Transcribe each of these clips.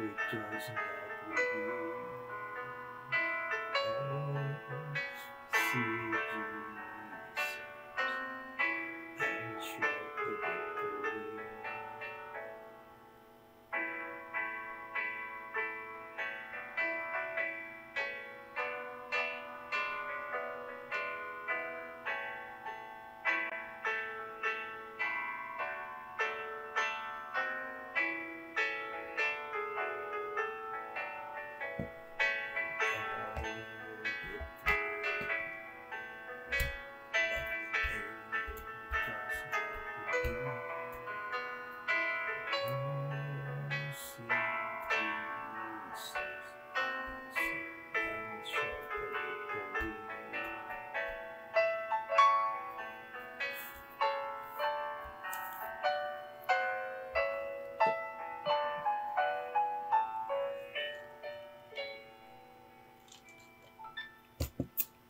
rejoice in God with you. Oh, see Jesus and shout the victory.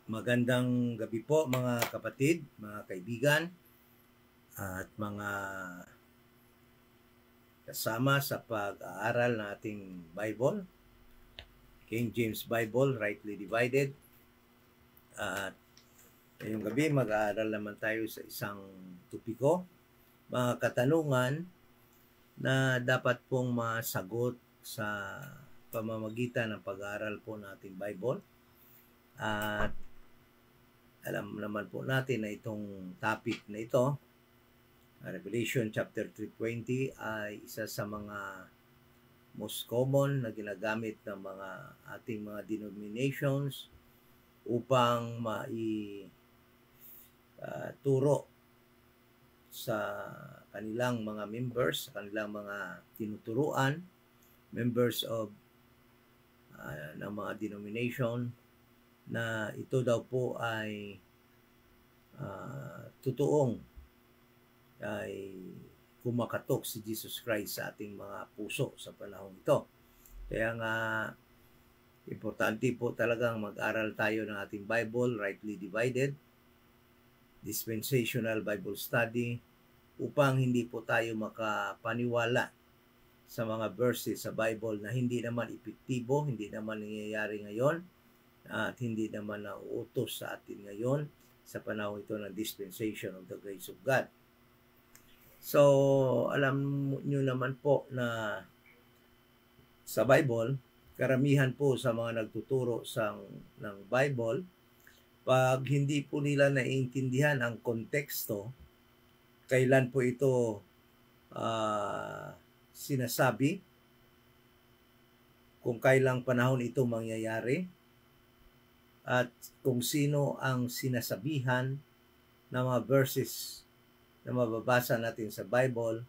Magandang gabi po mga kapatid, mga kaibigan, at mga kasama sa pag-aaral ng ating Bible, King James Bible, rightly divided. At ngayong gabi mag-aaral naman tayo sa isang topiko, mga katanungan na dapat pong masagot sa pamamagitan ng pag-aaral po ng ating Bible. At alam naman po natin na itong topic na ito, Revelation chapter 3:20, ay isa sa mga most common na ginagamit ng mga ating mga denominations upang turo sa kanilang mga members, sa kanilang mga tinuturuan, members of ng mga denomination, na ito daw po ay totoong ay kumakatok si Jesus Christ sa ating mga puso sa panahon ito. Kaya nga, importante po talagang mag-aral tayo ng ating Bible, rightly divided, dispensational Bible study, upang hindi po tayo makapaniwala sa mga verses sa Bible na hindi naman epektibo, hindi naman nangyayari ngayon, at hindi naman nauutos sa atin ngayon sa panahon ito ng dispensation of the grace of God. So, alam nyo naman po na sa Bible, karamihan po sa mga nagtuturo ng Bible, pag hindi po nila naiintindihan ang konteksto, kailan po ito sinasabi, kung kailang panahon ito mangyayari, at kung sino ang sinasabihan ng mga verses na mababasa natin sa Bible,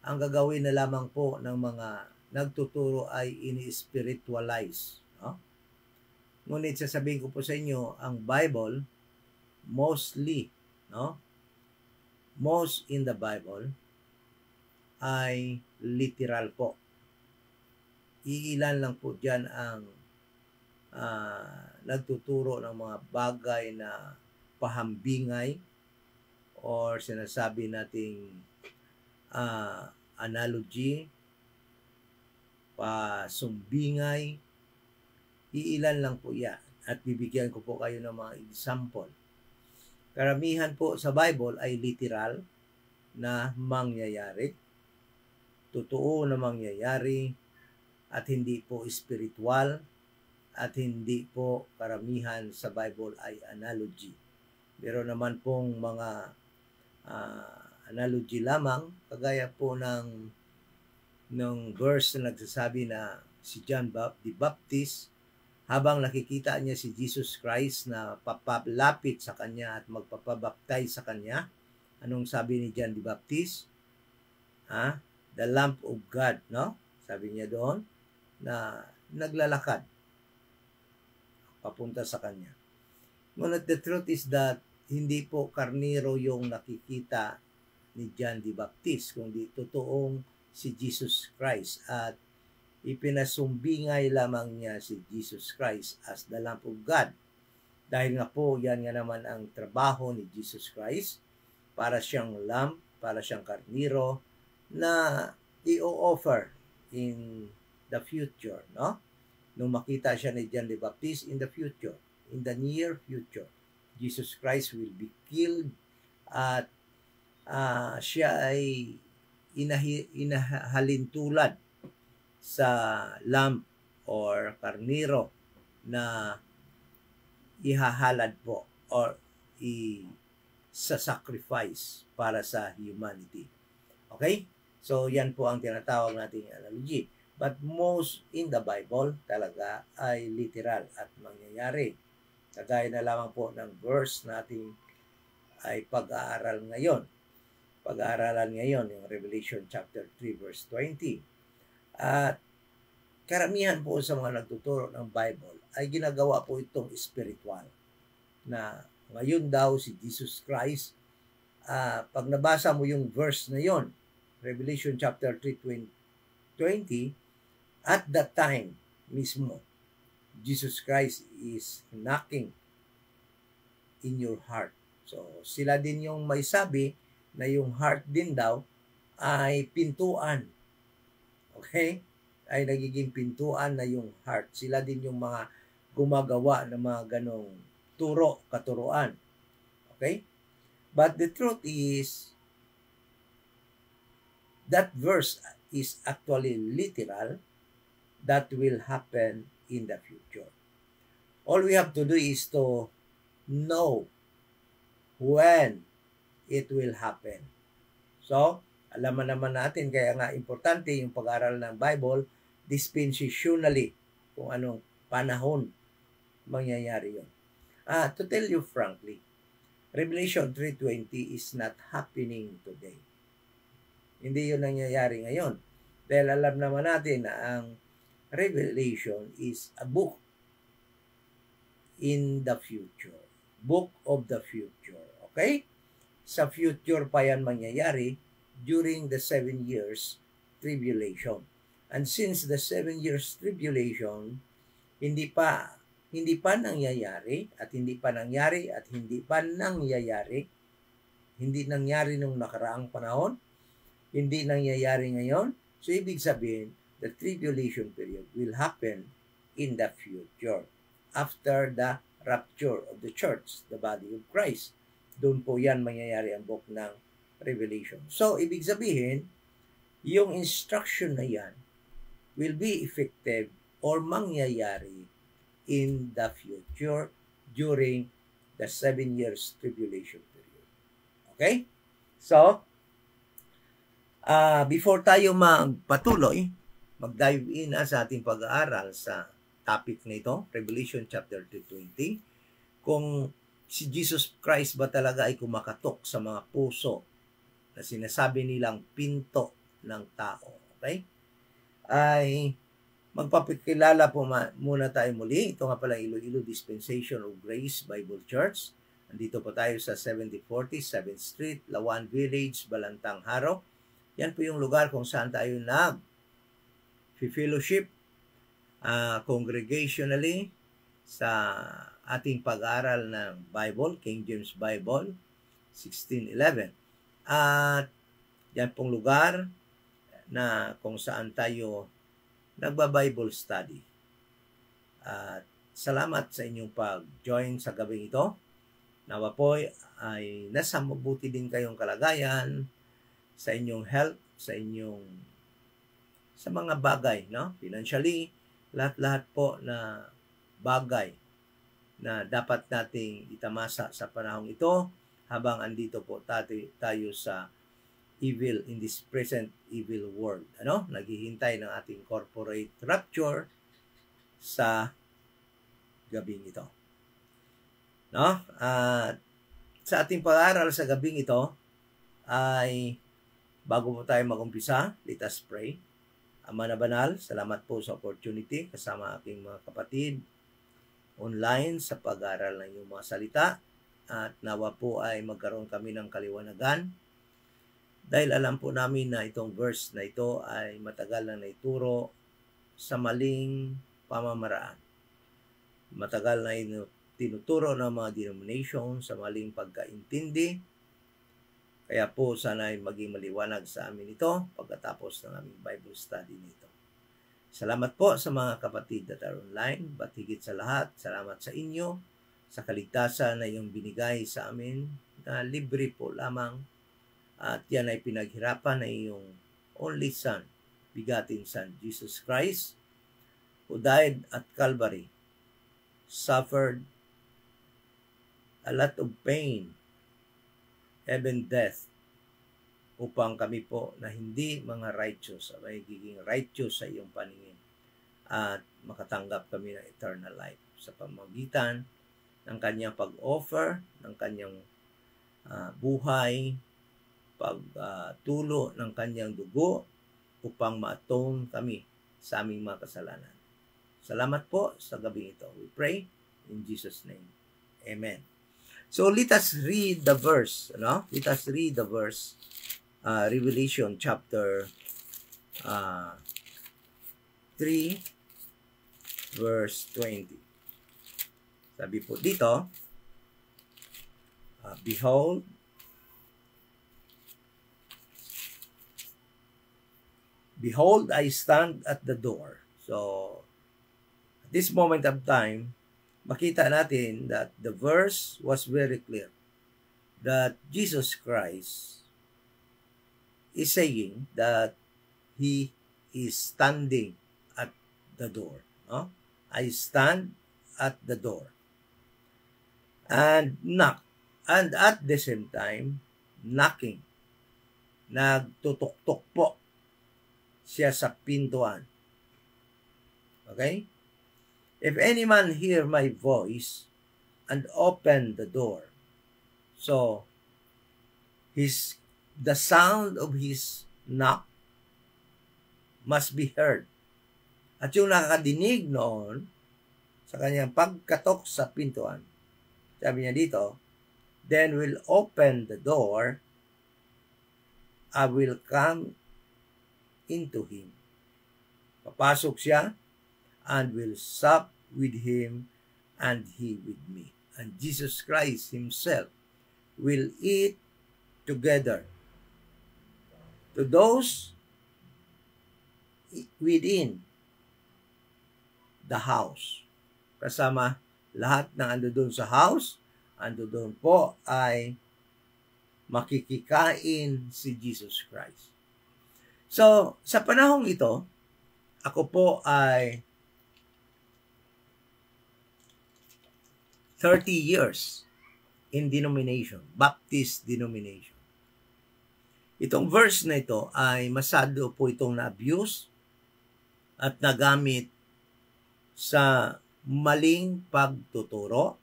ang gagawin na lamang po ng mga nagtuturo ay ini-spiritualize. No? Ngunit sasabihin ko po sa inyo, ang Bible, mostly, no? Most in the Bible ay literal po. Iilan lang po dyan ang nagtuturo ng mga bagay na pahambingay or sinasabi nating analogy, pasumbingay. Iilan lang po yan. At bibigyan ko po kayo ng mga example. Karamihan po sa Bible ay literal na mangyayari, totoo na mangyayari, at hindi po spiritual, at hindi po karamihan sa Bible ay analogy. Pero naman pong mga analogy lamang, kagaya po ng verse na nagsasabi na si John the Baptist, habang nakikita niya si Jesus Christ na papalapit sa kanya at magpapabaptize sa kanya, anong sabi ni John the Baptist? The Lamb of God, no? Sabi niya doon na naglalakad papunta sa kanya. Ngunit the truth is that hindi po karniro yung nakikita ni John the Baptist, kundi totoong si Jesus Christ, at ipinasumbingay lamang niya si Jesus Christ as the Lamb of God. Dahil nga po, yan nga naman ang trabaho ni Jesus Christ, para siyang lamb, para siyang karniro, na i-offer in the future, no? Nung makita siya ni John the Baptist, in the future, in the near future, Jesus Christ will be killed at siya ay inahalintulad sa lamb or karniro na ihahalad po or sa sacrifice para sa humanity. Okay? So, yan po ang tinatawag nating analogy. But most in the Bible talaga ay literal at mangyayari. Kagaya na lamang po ng verse natin ay pag-aaral ngayon. Pag-aaralan ngayon, yung Revelation chapter 3 verse 20. At karamihan po sa mga nagtuturo ng Bible ay ginagawa po itong spiritual. Na ngayon daw si Jesus Christ, pag nabasa mo yung verse na yon, Revelation chapter 3:20, at that time mismo, Jesus Christ is knocking in your heart. So, sila din yung may sabi na yung heart din daw ay pintuan. Okay? Ay nagiging pintuan na yung heart. Sila din yung mga gumagawa ng mga ganong katuruan. Okay? But the truth is, that verse is actually literal. That will happen in the future. All we have to do is to know when it will happen. So, alam naman natin, kaya nga importante yung pag-aaral ng Bible dispensationally, kung anong panahon mangyayari yun. To tell you frankly, Revelation 3:20 is not happening today. Hindi yun nangyayari ngayon. Dahil alam naman natin na ang Revelation is a book in the future. Book of the future. Okay? Sa future pa yan mangyayari during the 7 years tribulation. And since the 7 years tribulation, hindi pa nangyayari at hindi pa nangyari at hindi pa nangyayari. Hindi nangyari nung nakaraang panahon. Hindi nangyayari ngayon. So, ibig sabihin, the tribulation period will happen in the future after the rapture of the church, the body of Christ. Doon po yan mangyayari ang book ng Revelation. So, ibig sabihin, yung instruction na yan will be effective or mangyayari in the future during the 7 years tribulation period. Okay? So, before tayo magpatuloy, mag-dive in sa ating pag-aaral sa topic na ito, Revelation chapter 2:20, kung si Jesus Christ ba talaga ay kumakatok sa mga puso na sinasabi nilang pinto ng tao. Okay? Ay magpapakilala po muna tayo muli. Ito nga pala Iloilo Dispensation of Grace Bible Church. Andito po tayo sa 7040 7th Street, Lawan Village, Balantang Haro. Yan po yung lugar kung saan tayo fellowship congregationally sa ating pag-aaral ng Bible, King James Bible 1611. At yan pong lugar na kung saan tayo nagba-Bible study. At salamat sa inyong pag-join sa gabing ito. Nawa po ay nasa mabuti din kayong kalagayan sa inyong health, sa mga bagay, no? Financially, lahat-lahat po na bagay na dapat nating itamasa sa panahong ito habang andito po tayo sa evil in this present evil world. Naghihintay ng ating corporate rapture sa gabing ito. Sa ating pag-aaral sa gabing ito ay bago po tayo mag-umpisa, let us pray. Ama na banal, salamat po sa opportunity kasama aking mga kapatid online sa pag-aaral ng iyong mga salita at nawa po ay magkaroon kami ng kaliwanagan dahil alam po namin na itong verse na ito ay matagal na naituro sa maling pamamaraan. Matagal na tinuturo ng mga denomination sa maling pagkaintindi. Kaya po sana ay maging maliwanag sa amin ito pagkatapos ng aming Bible study nito. Salamat po sa mga kapatid that are online, but higit sa lahat, salamat sa inyo sa kaligtasan na iyong binigay sa amin na libre po lamang, at yan ay pinaghirapan na iyong only Son, bigating Son, Jesus Christ, who died at Calvary, suffered a lot of pain, even death, upang kami po na hindi mga righteous, ay magiging righteous sa iyong paningin at makatanggap kami ng eternal life sa pamamagitan ng kanyang pag-offer, ng kanyang buhay, pagtulo ng kanyang dugo upang ma-atone kami sa aming mga kasalanan. Salamat po sa gabi ito. We pray in Jesus' name. Amen. So let us read the verse. Let us read the verse. Revelation chapter 3 verse 20. Sabi po dito, behold, I stand at the door. So, at this moment of time, makita natin that the verse was very clear that Jesus Christ is saying that he is standing at the door. I stand at the door and knock. And at the same time, knocking. Nagtutok-tok po siya sa pintuan. Okay? If any man hear my voice and open the door, so the sound of his knock must be heard. At yung nakakadinig noon sa kanyang pagkatok sa pintuan, sabi niya dito, then will open the door, I will come into him. Papasok siya and will sup with him and he with me. And Jesus Christ himself will eat together to those within the house. Kasama lahat ng ando doon sa house, ando doon po ay makikikain si Jesus Christ. So, sa panahong ito, ako po ay 30 years in denomination, Baptist denomination. Itong verse na ito ay masyado po itong na-abuse at nagamit sa maling pagtuturo,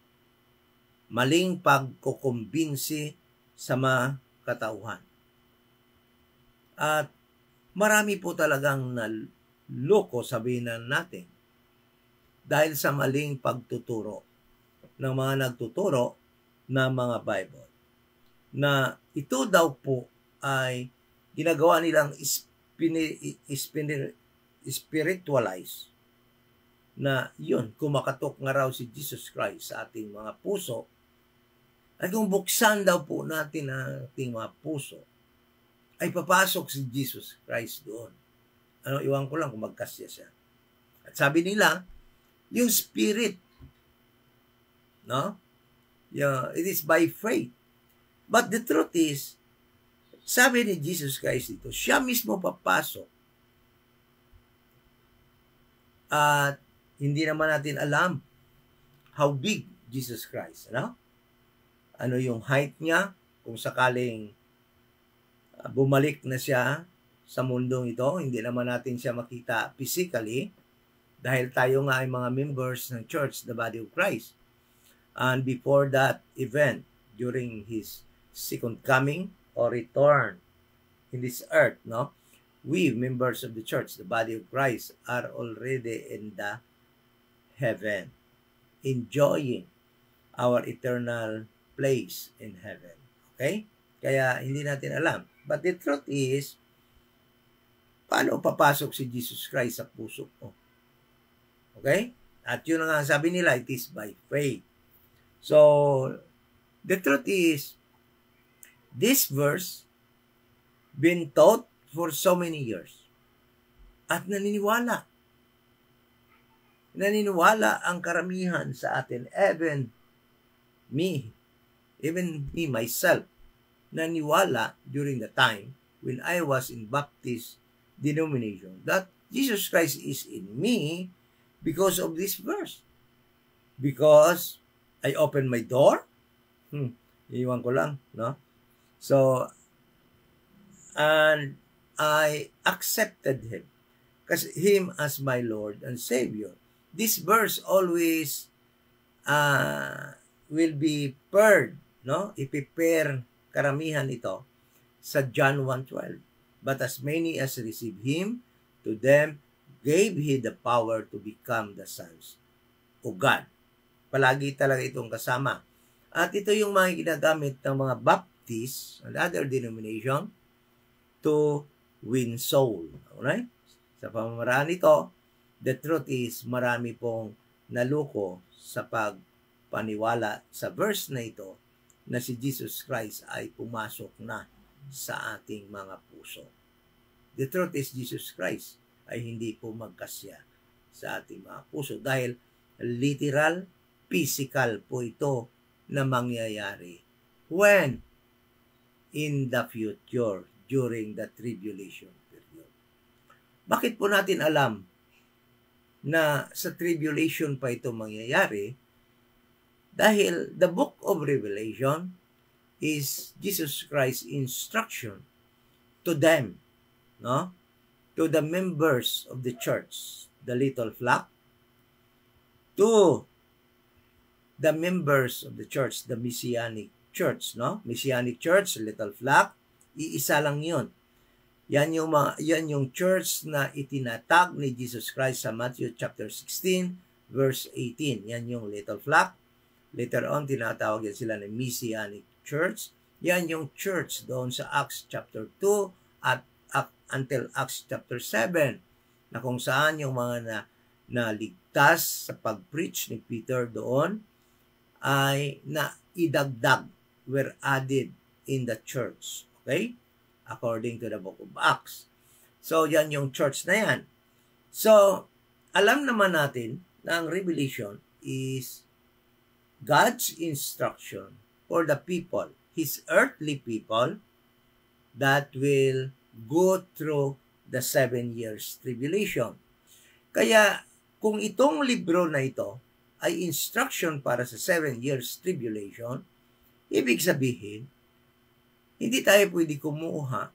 maling pagkukumbinsi sa mga katauhan. At marami po talagang naloko, sabihin na natin, dahil sa maling pagtuturo ng mga nagtuturo ng mga Bible. Na ito daw po ay ginagawa nilang spiritualize, na yun, kumakatok nga raw si Jesus Christ sa ating mga puso, ay kung buksan daw po natin ang ating mga puso, ay papasok si Jesus Christ doon. Iwan ko lang kung magkasya siya. At sabi nila, yung spirit, it is by faith. But the truth is, sabi ni Jesus Christ dito, siya mismo papasok. At hindi naman natin alam how big Jesus Christ. Ano yung height niya, kung sakaling bumalik na siya sa mundong ito, hindi naman natin siya makita physically dahil tayo nga ay mga members ng church, the body of Christ. And before that event, during his second coming or return in this earth, we, members of the church, the body of Christ, are already in the heaven, enjoying our eternal place in heaven. Okay? Kaya hindi natin alam. But the truth is, paano papasok si Jesus Christ sa puso mo? Okay? At yun ang sabi nila, it is by faith. So, the truth is, this verse been taught for so many years. At naniniwala naniniwala ang karamihan sa atin, even me myself, naniwala during the time when I was in Baptist denomination that Jesus Christ is in me because of this verse. Because I opened my door. Iwan ko lang, no? So, and I accepted him as my Lord and Savior. This verse always will be paired, no? I-prepare karamihan ito sa John 1:12. But as many as received him, to them gave he the power to become the sons of God. Palagi talaga itong kasama. At ito yung mga ginagamit ng mga Baptist and other denomination to win soul. Alright? Sa pamamaraan nito, the truth is marami pong naluko sa pagpaniwala sa verse na ito na si Jesus Christ ay pumasok na sa ating mga puso. The truth is Jesus Christ ay hindi po magkasya sa ating mga puso dahil literal, physical po ito na mangyayari when in the future during the tribulation period. Bakit po natin alam na sa tribulation pa ito mangyayari? Dahil the book of Revelation is Jesus Christ's instruction to them, no? To the members of the church, the little flock, to the members of the church, the Messianic church, no? Messianic church, little flock, iisa lang 'yon. Yan yung church na itinatag ni Jesus Christ sa Matthew chapter 16 verse 18. Yan yung little flock. Later on, tinatawag yan sila ng Messianic Church. Yan yung church doon sa Acts chapter 2 at until Acts chapter 7 na kung saan yung mga naligtas sa pag-preach ni Peter doon ay naidagdag, were added in the church. Okay? According to the book of Acts. So, yan yung church na yan. So, alam naman natin na ang Revelation is God's instruction for the people, His earthly people, that will go through the 7 years tribulation. Kaya, kung itong libro na ito ay instruction para sa 7 years tribulation, ibig sabihin, hindi tayo pwede kumuha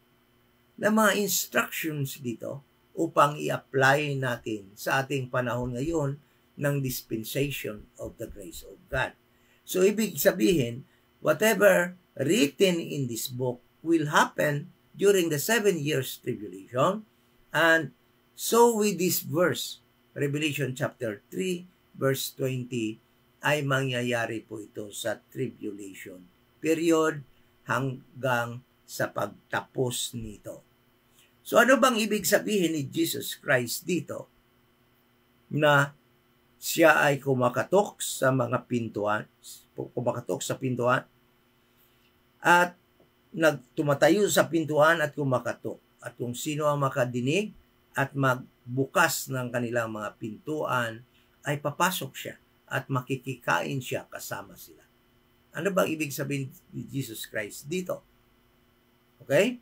ng mga instructions dito upang i-apply natin sa ating panahon ngayon ng dispensation of the grace of God. So, ibig sabihin, whatever written in this book will happen during the 7 years tribulation. And so with this verse, Revelation chapter 3, verse 20, ay mangyayari po ito sa tribulation period hanggang sa pagtapos nito. So, ano bang ibig sabihin ni Jesus Christ dito? Na siya ay kumakatok sa mga pintuan, at tumatayo sa pintuan at kumakatok. At kung sino ang makadinig at magbukas ng kanilang mga pintuan, ay papasok siya at makikikain siya kasama sila. Ano bang ibig sabihin ni Jesus Christ dito? Okay?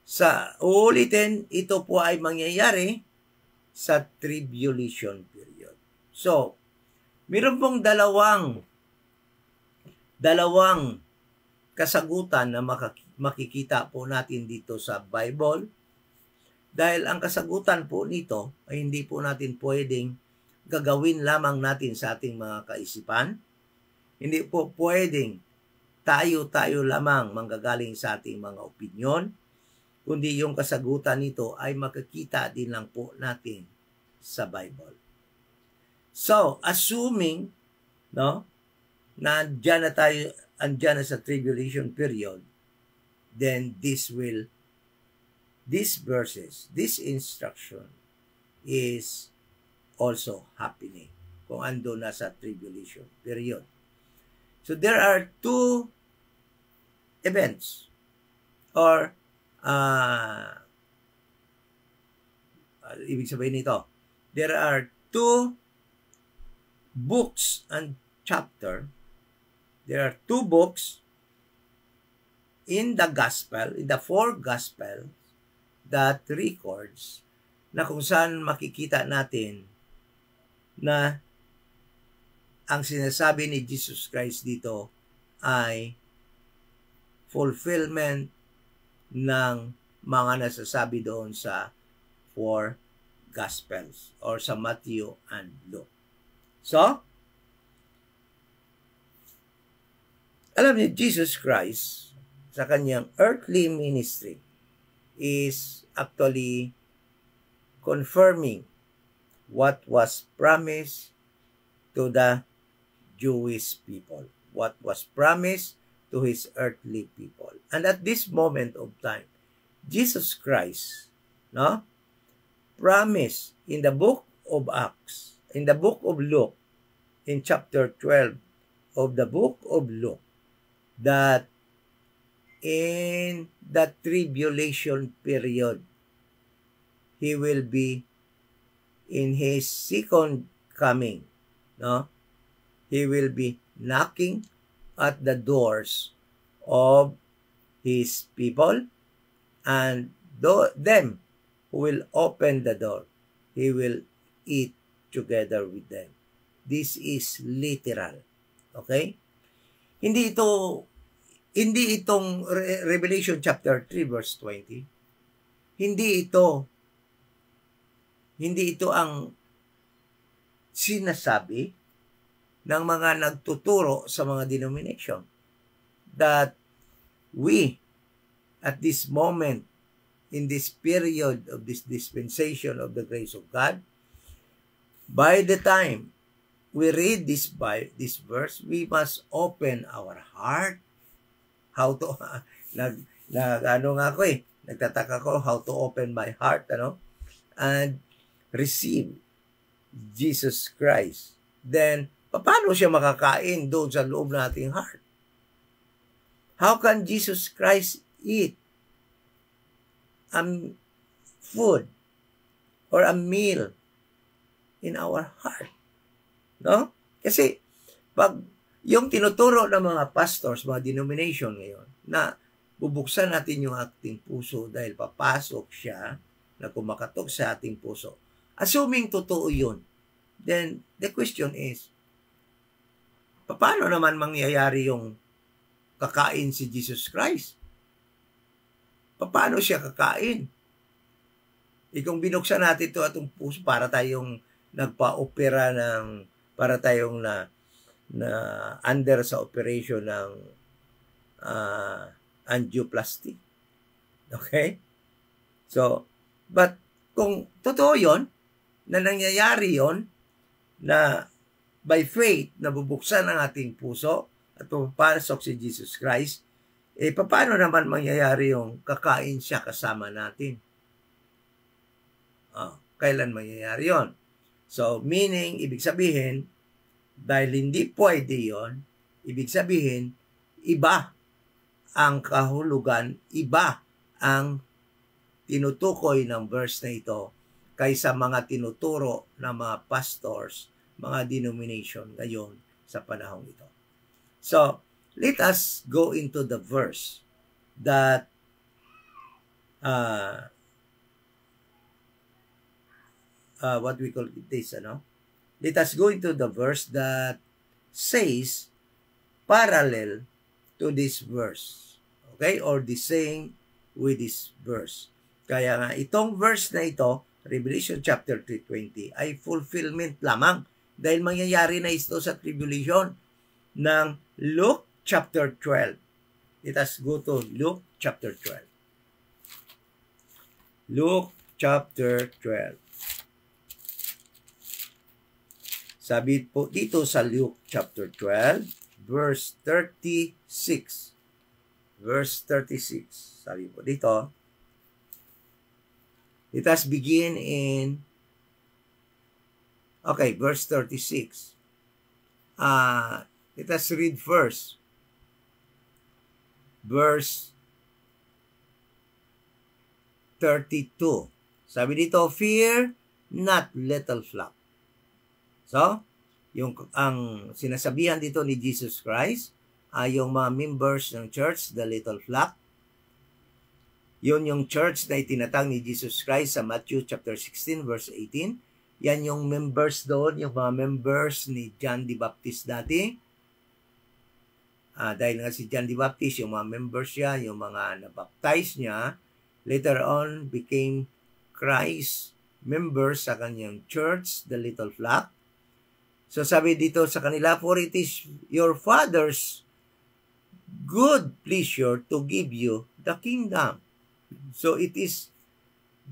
Sa uulitin, ito po ay mangyayari sa tribulation period. So, meron pong dalawang kasagutan na makikita po natin dito sa Bible. Dahil ang kasagutan po nito ay hindi po natin pwedeng gagawin lamang natin sa ating mga kaisipan. Hindi po pwedeng tayo lamang manggagaling sa ating mga opinyon, kundi yung kasagutan nito ay makikita din lang po natin sa Bible. So, assuming, no, na andyan na sa tribulation period, then this instruction is also happening kung ando na sa tribulation period. So, there are two events ibig sabihin nito, there are two books and chapter. There are two books in the gospel, in the four gospels that records na kung saan makikita natin na ang sinasabi ni Jesus Christ dito ay fulfillment ng mga nasasabi doon sa four gospels or sa Matthew and Luke. So, alam niyo, Jesus Christ sa kanyang earthly ministry is actually confirming what was promised to the Jewish people, what was promised to his earthly people. And at this moment of time, Jesus Christ, no, promised in the book of Acts, in the book of Luke, in chapter 12 of the book of Luke, that in the tribulation period, he will be in his second coming, no? He will be knocking at the doors of his people, and them who will open the door, he will eat together with them. This is literal. Okay? Hindi itong Revelation chapter 3 verse 20. Hindi ito ang sinasabi ng mga nagtuturo sa mga denomination that we at this moment, in this period of this dispensation of the grace of God, by the time we read this verse, we must open our heart. How to nagtataka ko how to open my heart, and receive Jesus Christ. Then paano siya makakain doon sa loob ng ating heart? How can Jesus Christ eat food or a meal in our heart? No? Kasi pag yung tinuturo ng mga pastors, mga denomination ngayon, na bubuksan natin yung ating puso dahil papasok siya na kumakatok sa ating puso. Assuming totoo yun, then the question is, paano naman mangyayari yung kakain si Jesus Christ? Paano siya kakain? Kung binuksan natin ito atong puso, para tayong nagpa-opera para tayong na under sa operation ng angioplasty. Okay? So, but kung totoo yon, na nangyayari yon, na by faith, nabubuksan ang ating puso at pumapasok si Jesus Christ, paano naman mangyayari yung kakain siya kasama natin? Kailan mangyayari yon? So, meaning, ibig sabihin, dahil hindi pwede yon, ibig sabihin, iba ang kahulugan, iba ang tinutukoy ng verse na ito kaysa mga tinuturo ng mga pastors, mga denomination ngayon sa panahon ito. So, let us go into the verse that what we call this, Let us go into the verse that says parallel to this verse. Okay? Or the saying with this verse. Kaya nga, itong verse na ito, Revelation chapter 3:20, ay fulfillment lamang dahil mangyayari na ito sa tribulation ng Luke chapter 12. Let us go to Luke chapter 12. Luke chapter 12. Sabi po dito sa Luke chapter 12, verse 36. Verse 36. Sabi po dito, let us begin in, verse 36. Let us read first. Verse 32. Sabi dito, fear not little flock. So, ang sinasabihan dito ni Jesus Christ ay yung mga members ng church, the little flock. Yun yung church na itinatag ni Jesus Christ sa Matthew chapter 16 verse 18. Yan yung members doon, yung mga members ni John the Baptist dati. Dahil nga si John the Baptist, yung mga members niya, yung mga nabaptize niya, later on became Christ members sa kanyang church, the little flock. So sabi dito sa kanila, for it is your Father's good pleasure to give you the kingdom. So it is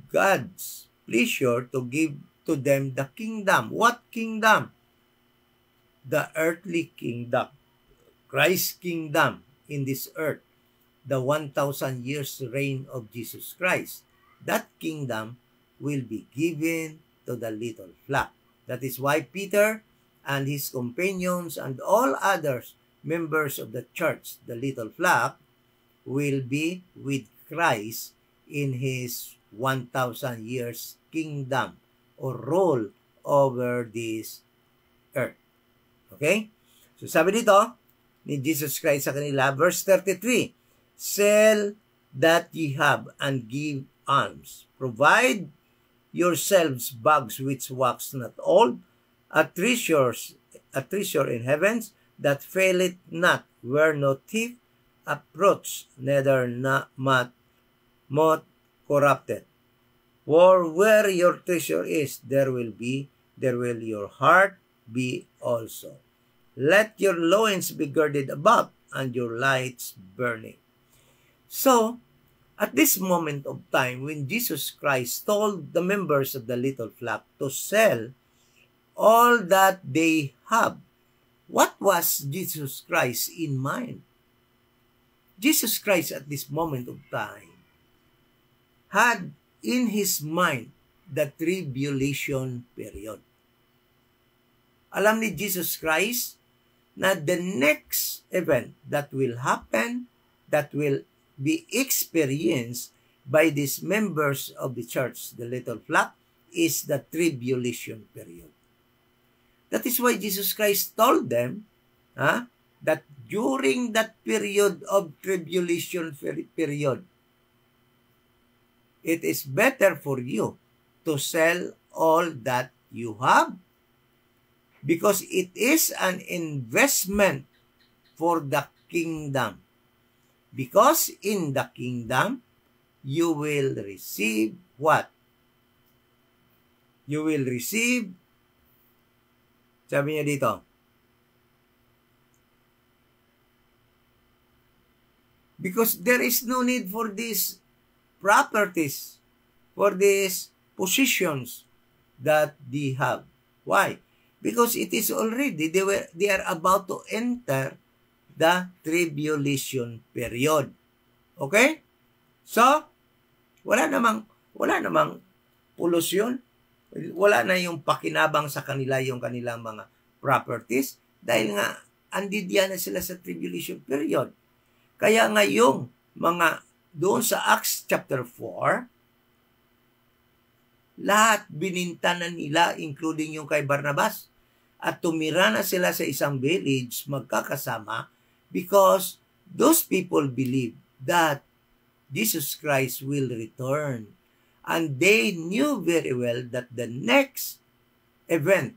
God's pleasure to give to them the kingdom. What kingdom? The earthly kingdom. Christ's kingdom in this earth. The 1,000 years reign of Jesus Christ. That kingdom will be given to the little flock. That is why Peter and his companions and all others members of the church, the little flock, will be with Christ in his 1,000 years kingdom or rule over this earth. Okay? So sabi dito ni Jesus Christ sa kanila, verse 33, sell that ye have and give alms. Provide yourselves bags which wax not old, a treasure in heavens that faileth not, where no thief approach, neither moth corrupted. For where your treasure is, there will your heart be also. Let your loins be girded about, and your lights burning. So, at this moment of time, when Jesus Christ told the members of the little flock to sell all that they have, what was Jesus Christ in mind? Jesus Christ at this moment of time had in his mind the tribulation period. Alam ni Jesus Christ na the next event that will happen, that will be experienced by these members of the church, the little flock, is the tribulation period. That is why Jesus Christ told them that during that period of tribulation period, it is better for you to sell all that you have because it is an investment for the kingdom. Because in the kingdom, you will receive what? You will receive, sabi niya dito, because there is no need for these properties, for these positions that they have. Why? Because it is already, they are about to enter the tribulation period. Okay? So, wala namang polusyon. Wala na yung pakinabang sa kanila yung kanilang mga properties dahil nga andidyan na sila sa tribulation period. Kaya nga yung mga doon sa Acts chapter 4, lahat bininta na nila including yung kay Barnabas at tumira na sila sa isang village magkakasama because those people believe that Jesus Christ will return. And they knew very well that the next event,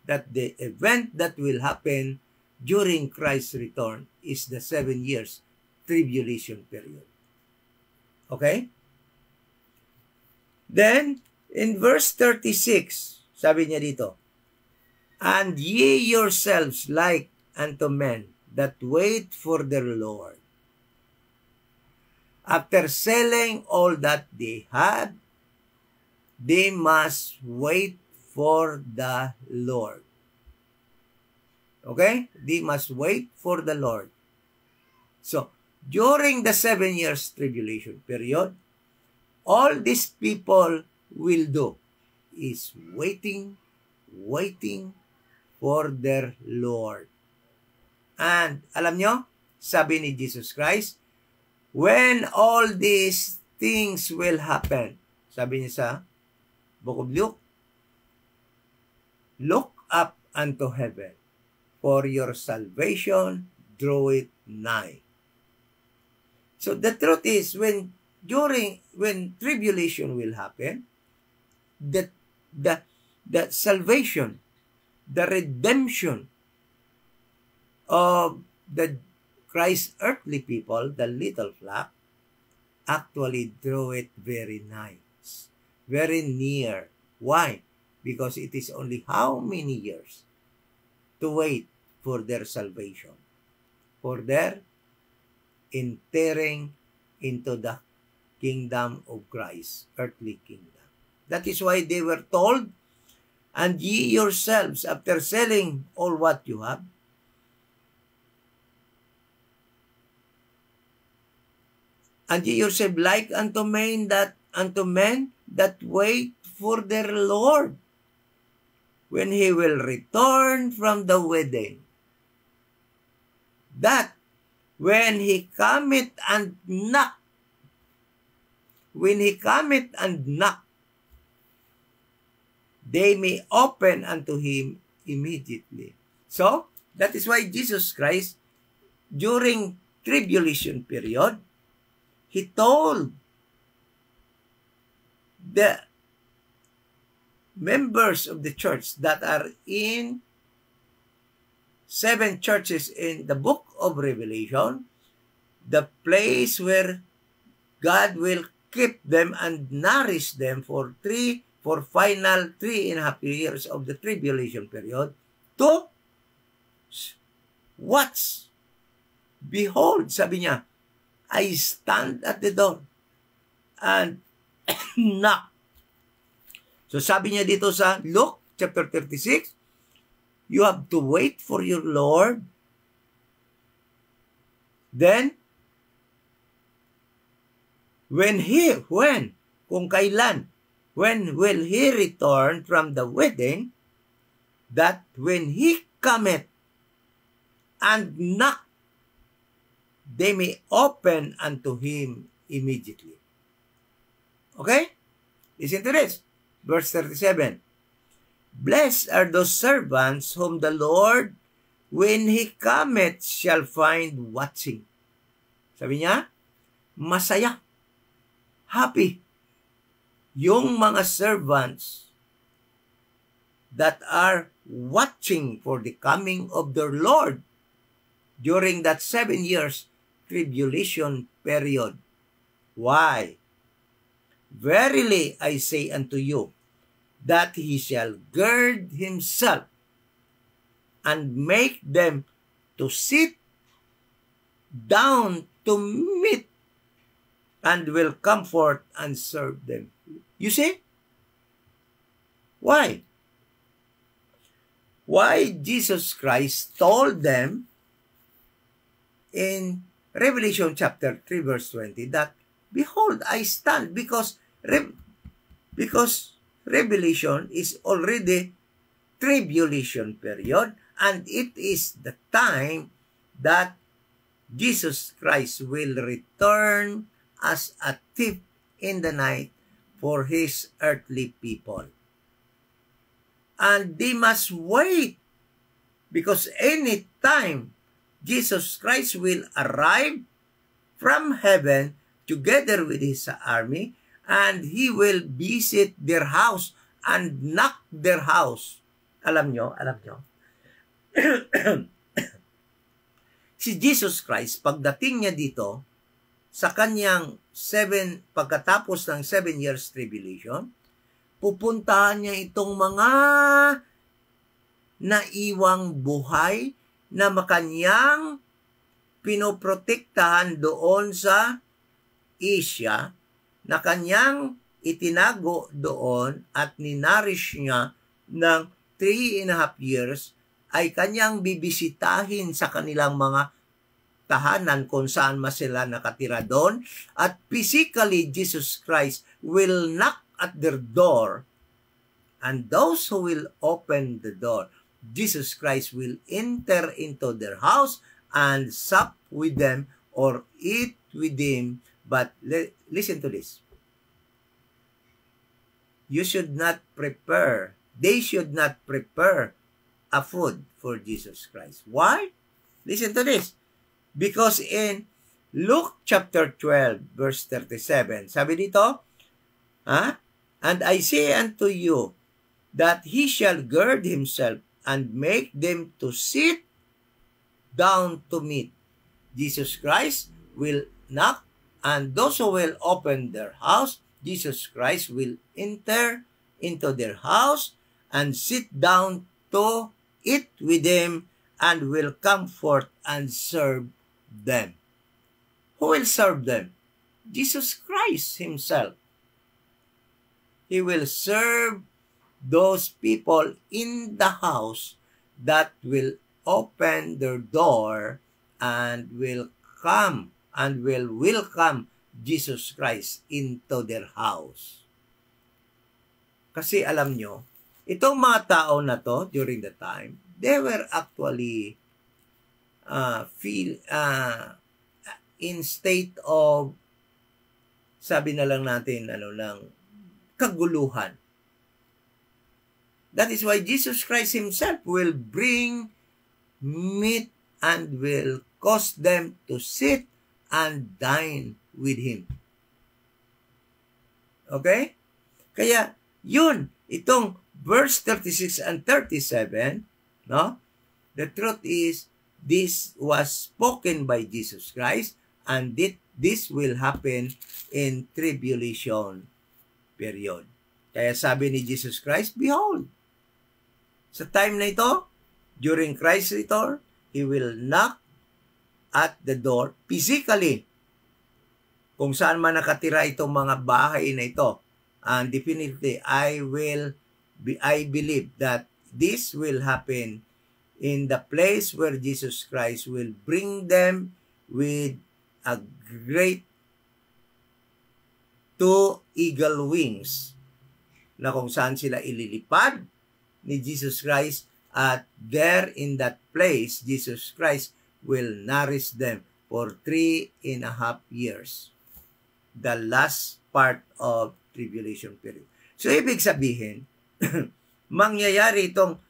that the event that will happen during Christ's return is the 7 years tribulation period. Okay? Then, in verse 36, sabi niya dito, and ye yourselves like unto men that wait for their Lord. After selling all that they had, they must wait for the Lord. Okay? They must wait for the Lord. So, during the 7 years tribulation period, all these people will do is waiting for their Lord. And, alam nyo, sabi ni Jesus Christ, when all these things will happen, sabi niya sa Book of Luke, Look up unto heaven, for your salvation draweth nigh. So the truth is, when tribulation will happen, the salvation, the redemption of the Christ's earthly people, the little flock, actually draw it very nice, very near. Why? Because it is only how many years to wait for their salvation, for their entering into the kingdom of Christ, earthly kingdom. That is why they were told, and ye yourselves, after selling all what you have, and ye yourselves like unto men that wait for their Lord, when he will return from the wedding, that when he cometh and knock, they may open unto him immediately. So, that is why Jesus Christ, during tribulation period, he told the members of the church that are in 7 churches in the book of Revelation, the place where God will keep them and nourish them for final 3.5 years of the tribulation period, to watch. Behold, sabi niya, I stand at the door and knock. So sabi niya dito sa Luke chapter 36, you have to wait for your Lord. Then, kung kailan, when will he return from the wedding, that when he cometh and knock, they may open unto him immediately. Okay? Listen to this. Verse 37. Blessed are those servants whom the Lord, when he cometh, shall find watching. Sabi niya, masaya, happy, yung mga servants that are watching for the coming of their Lord during that 7 years tribulation period. Why? Verily I say unto you, that he shall gird himself and make them to sit down to meat, and will comfort and serve them. You see? Why? Why Jesus Christ told them in Revelation chapter 3 verse 20 that, behold, I stand, because Revelation is already tribulation period, and it is the time that Jesus Christ will return as a thief in the night for his earthly people. And they must wait, because any time Jesus Christ will arrive from heaven together with his army, and he will visit their house and knock their house. Alam nyo? Si Jesus Christ, pagdating niya dito, sa kanyang pagkatapos ng 7 years tribulation, pupuntahan niya itong mga naiwang buhay na makanyang pinoprotektahan doon sa Asia, na kanyang itinago doon at ninarish niya ng 3.5 years, ay kanyang bibisitahin sa kanilang mga tahanan kung saan sila nakatira doon, at physically Jesus Christ will knock at their door, and those who will open the door, Jesus Christ will enter into their house and sup with them or eat with them. But listen to this. You should not prepare they should not prepare a food for Jesus Christ. Why? Listen to this. Because in Luke chapter 12, verse 37, sabi dito, and I say unto you, that he shall gird himself and make them to sit down to meat. Jesus Christ will knock, and those who will open their house, Jesus Christ will enter into their house and sit down to eat with them, and will come forth and serve them. Who will serve them? Jesus Christ himself. He will serve those people in the house that will open their door and will come and will welcome Jesus Christ into their house. Kasi alam nyo, itong mga tao na to during the time, they were actually in state of, sabi na lang natin, kaguluhan. That is why Jesus Christ himself will bring meat and will cause them to sit and dine with him. Okay? Kaya, yun, itong verse 36 and 37, no? The truth is, this was spoken by Jesus Christ, and this will happen in tribulation period. Kaya sabi ni Jesus Christ, behold, sa time na ito, during Christ's return, He will knock at the door physically. Kung saan man nakatira itong mga bahay na ito. And definitely, I believe that this will happen in the place where Jesus Christ will bring them with a great two eagle wings, na kung saan sila ililipad ni Jesus Christ, at there in that place, Jesus Christ will nourish them for 3.5 years. The last part of tribulation period. So, ibig sabihin, mangyayari itong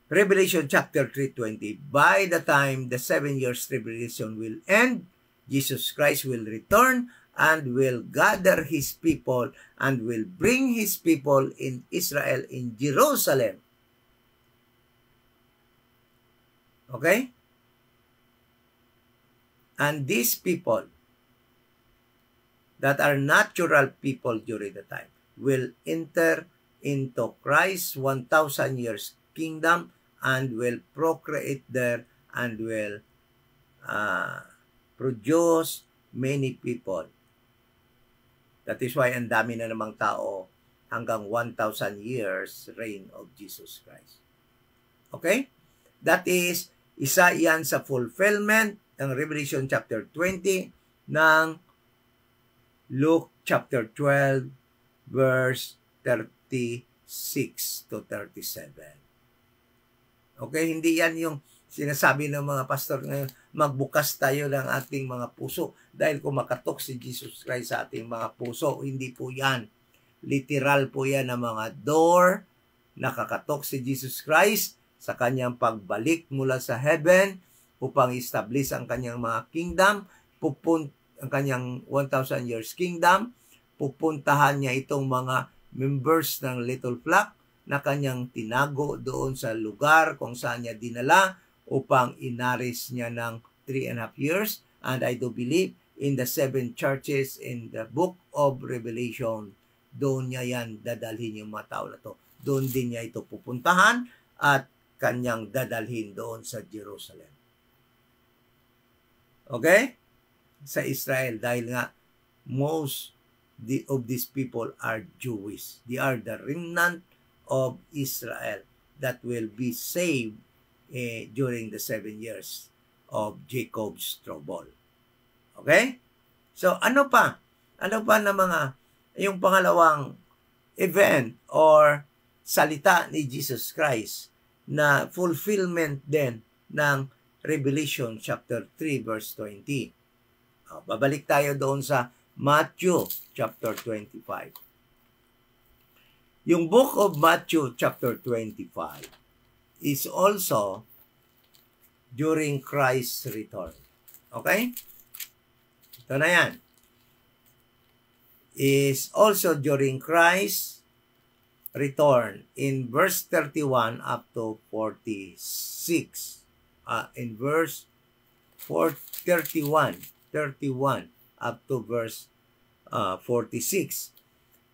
Revelation chapter 3:20, by the time the 7 years tribulation will end, Jesus Christ will return and will gather His people and will bring His people in Israel, in Jerusalem. Okay? And these people that are natural people during the time will enter into Christ's 1,000 years kingdom and will procreate there and will produce many people. That is why ang dami na namang tao hanggang 1,000 years reign of Jesus Christ. Okay? That is, isa yan sa fulfillment ng Revelation chapter 20 ng Luke chapter 12 verse 36 to 37. Okay? Hindi yan yung sinasabi ng mga pastor ngayon, magbukas tayo ng ating mga puso dahil kumakatok si Jesus Christ sa ating mga puso. Hindi po yan. Literal po yan ng mga door. Nakakatok si Jesus Christ sa kanyang pagbalik mula sa heaven upang establish ang kanyang mga kingdom, ang kanyang 1,000 years kingdom. Pupuntahan niya itong mga members ng Little Flock na kanyang tinago doon sa lugar kung saan niya dinala upang inaris niya ng 3.5 years. And I do believe in the 7 churches in the book of Revelation, doon niya yan dadalhin yung mga tao na to. Doon din niya ito pupuntahan at kanyang dadalhin doon sa Jerusalem. Okay? Sa Israel, dahil nga most of these people are Jewish. They are the remnant of Israel that will be saved during the 7 years of Jacob's trouble. Okay? So, ano pa? Ano pa na mga, yung pangalawang event or salita ni Jesus Christ na fulfillment din ng Revelation chapter 3 verse 20. Babalik tayo doon sa Matthew chapter 25. Yung book of Matthew chapter 25 is also during Christ's return. Okay? Ito na yan. Is also during Christ's return in verse 31 up to 46. In verse 31 up to verse 46.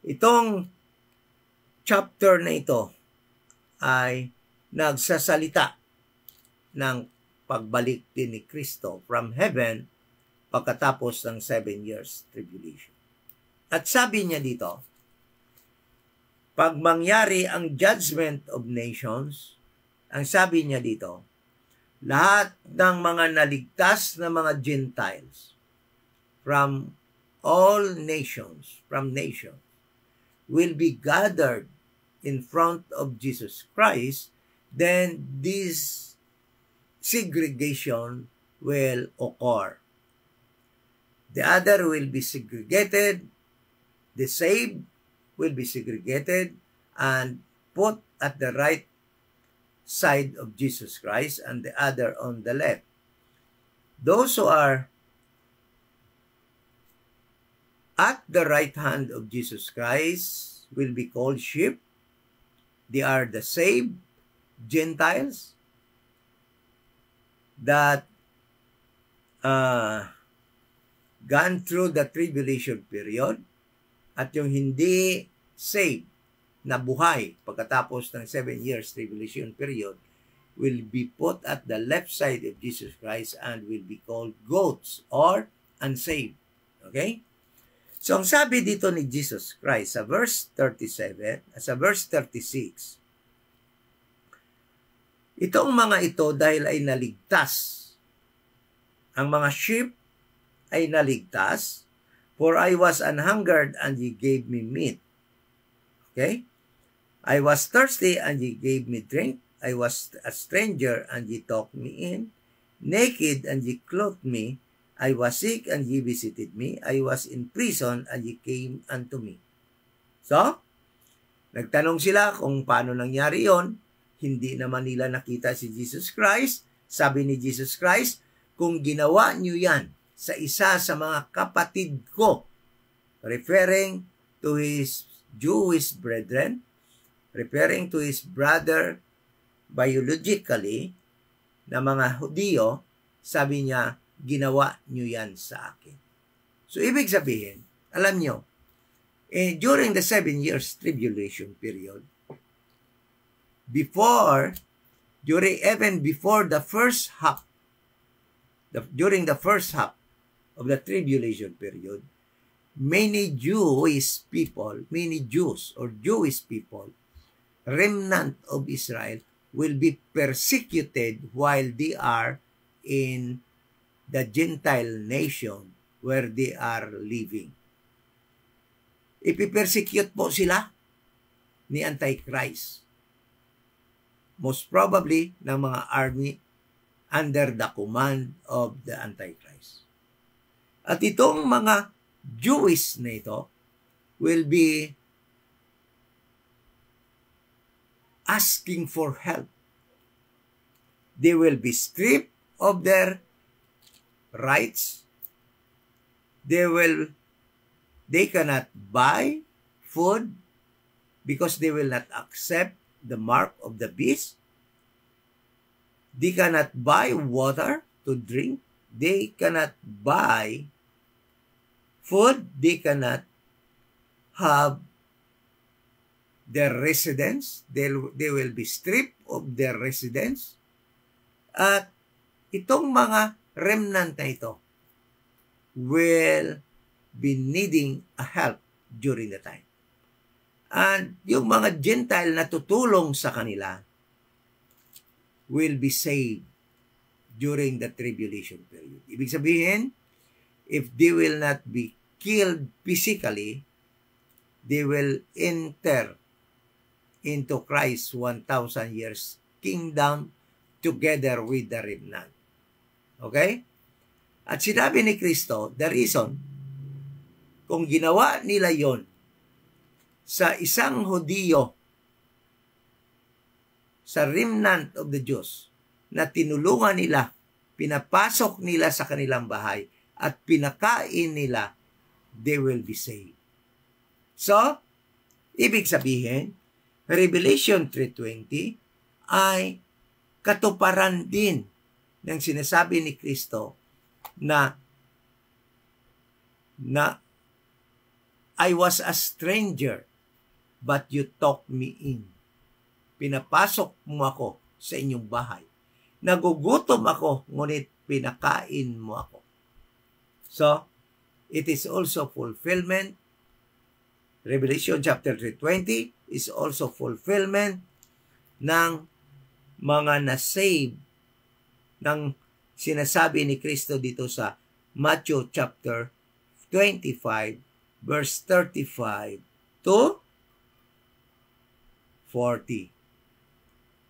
Itong chapter na ito ay nagsasalita ng pagbalik din ni Kristo from heaven pagkatapos ng 7 years tribulation. At sabi niya dito, pag mangyari ang judgment of nations, ang sabi niya dito, lahat ng mga naligtas na mga Gentiles from all nations, will be gathered in front of Jesus Christ, then this segregation will occur. The other will be segregated, the saved will be segregated and put at the right side of Jesus Christ and the other on the left. Those who are at the right hand of Jesus Christ will be called sheep. They are the saved Gentiles that gone through the tribulation period, at yung hindi saved na buhay pagkatapos ng 7 years tribulation period will be put at the left side of Jesus Christ and will be called goats or unsaved. Okay? So, ang sabi dito ni Jesus Christ sa verse 36, itong mga ito dahil ay naligtas, ang mga sheep ay naligtas, for I was an hungered and ye gave me meat. Okay? I was thirsty and ye gave me drink. I was a stranger and ye took me in. Naked and ye clothed me. I was sick and ye visited me. I was in prison and ye came unto me. So, nagtanong sila kung paano nangyari yon. Hindi naman nila nakita si Jesus Christ. Sabi ni Jesus Christ, kung ginawa nyo yan sa isa sa mga kapatid ko, referring to his Jewish brethren, referring to his brother biologically na mga Hudyo, sabi niya, ginawa nyo yan sa akin. So, ibig sabihin, alam nyo, during the 7 years tribulation period, even before the first half, during the first half of the tribulation period, many Jews or Jewish people, remnant of Israel, will be persecuted while they are in the Gentile nation where they are living. Ipipersecute po sila ni Antichrist. Most probably ng mga army under the command of the Antichrist. At itong mga Jewish na ito will be asking for help. They will be stripped of their rights. They cannot buy food because they will not accept the mark of the beast. They cannot buy water to drink. They cannot buy food. They cannot have their residence. They will be stripped of their residence. At itong mga remnant na ito will be needing a help during the time. And yung mga Gentile na tutulong sa kanila will be saved during the tribulation period. Ibig sabihin, if they will not be killed physically, they will enter into Christ's 1,000 years kingdom together with the remnant. Okay? At sinabi ni Kristo, the reason, kung ginawa nila yon sa isang Hudiyo, sa remnant of the Jews, na tinulungan nila, pinapasok nila sa kanilang bahay, at pinakain nila, they will be saved. So, ibig sabihin, Revelation 3:20 ay katuparan din ng sinasabi ni Kristo na I was a stranger, but you took me in. Pinapasok mo ako sa inyong bahay. Nagugutom ako, ngunit pinakain mo ako. So, it is also fulfillment. Revelation chapter 3:20 is also fulfillment ng mga na-save ng sinasabi ni Kristo dito sa Matthew chapter 25 verse 35 to 40.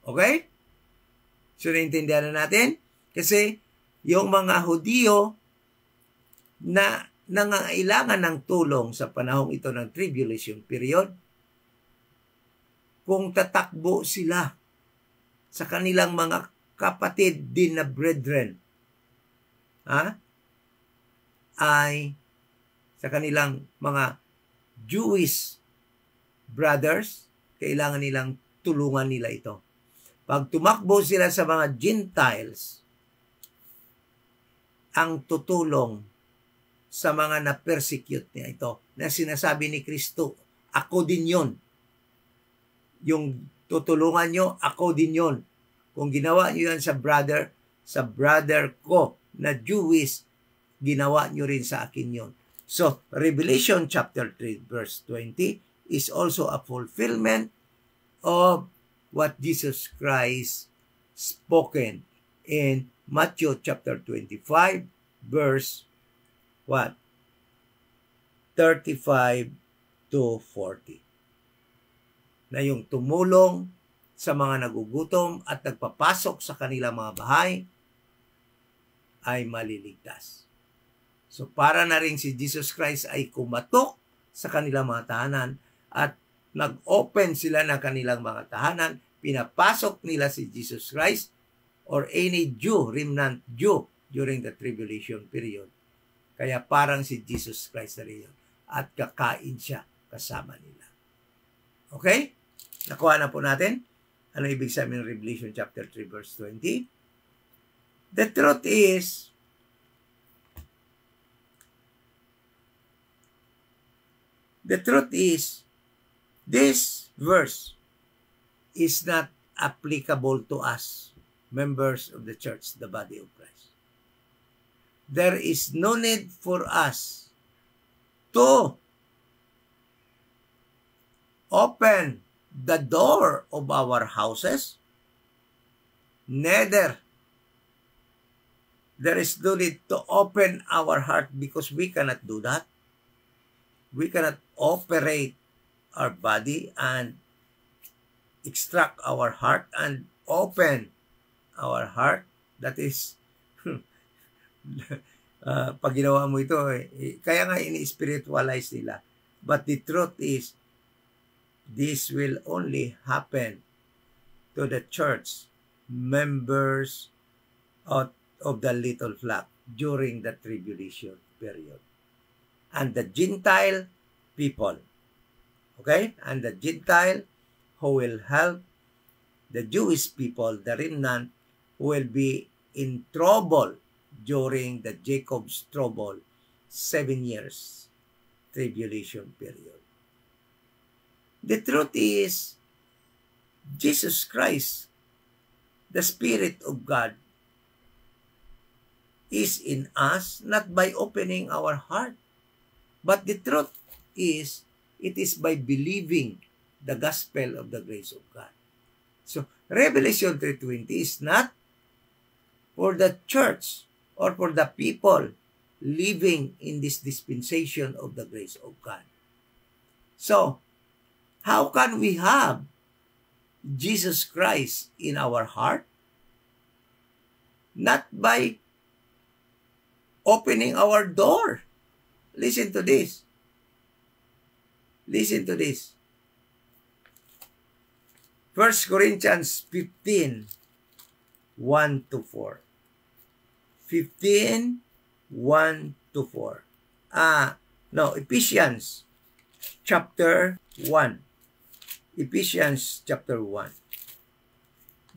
Okay? So, naintindihan na natin? Kasi, yung mga Hudiyo na nangangailangan ng tulong sa panahong ito ng tribulation period, kung tatakbo sila sa kanilang mga kapatid din na brethren, ay sa kanilang mga Jewish brothers, kailangan nilang tulungan nila ito. Pag tumakbo sila sa mga Gentiles, ang tutulong sa mga na-persecute niya ito, na sinasabi ni Kristo, ako din yon. Yung tutulungan nyo, ako din yon. Kung ginawa nyo yan sa brother ko na Jewish, ginawa nyo rin sa akin yon. So, Revelation chapter 3 verse 20 is also a fulfillment of what Jesus Christ spoken in Matthew chapter 25 verse 35 to 40. Na yung tumulong sa mga nagugutom at nagpapasok sa kanilang mga bahay ay maliligtas. So para na rin si Jesus Christ ay kumatok sa kanilang mga tahanan at nag-open sila ng kanilang mga tahanan, pinapasok nila si Jesus Christ or any Jew, remnant Jew during the tribulation period. Kaya parang si Jesus Christ na rin yun. At kakain siya kasama nila. Okay? Nakuha na po natin. Ano ibig sabihin ng Revelation chapter 3 verse 20? The truth is, this verse is not applicable to us, members of the church, the body of Christ. There is no need for us to open the door of our houses. Neither there is no need to open our heart because we cannot do that. We cannot operate our body and extract our heart and open our heart. That is, pag ginawa mo ito, kaya nga ini-spiritualize nila. But the truth is, this will only happen to the church members of the little flock during the tribulation period. And the Gentile people, okay? And the Gentile who will help the Jewish people, the remnant, who will be in trouble during the Jacob's trouble, 7 years tribulation period. The truth is, Jesus Christ, the Spirit of God, is in us, not by opening our heart. But the truth is, it is by believing the gospel of the grace of God. So, Revelation 3:20 is not for the church or for the people living in this dispensation of the grace of God. So, how can we have Jesus Christ in our heart? Not by opening our door. Listen to this. Listen to this. 1 Corinthians 15, 1 to 4. 15, 1 to 4. Ephesians chapter 1. Ephesians chapter 1.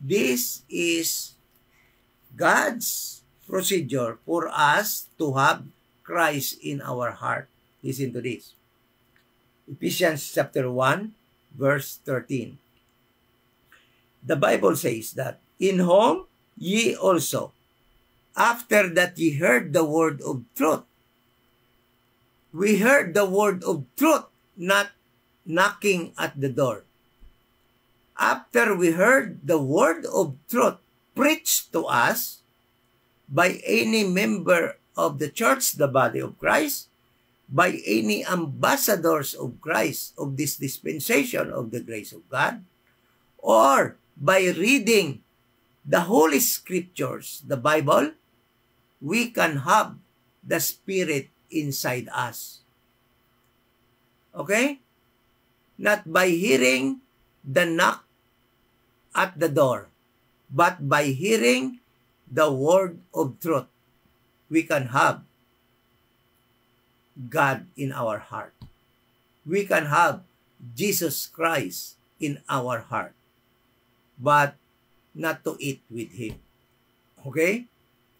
This is God's procedure for us to have Christ in our heart. Listen to this. Ephesians chapter 1, verse 13. The Bible says that, in whom ye also, after that ye heard the word of truth. We heard the word of truth, not knocking at the door. After we heard the word of truth preached to us by any member of the church, the body of Christ, by any ambassadors of Christ, of this dispensation of the grace of God, or by reading the Holy Scriptures, the Bible, we can have the Spirit inside us. Okay? Not by hearing the knock at the door, but by hearing the word of truth, we can have God in our heart. We can have Jesus Christ in our heart, but not to eat with Him. Okay?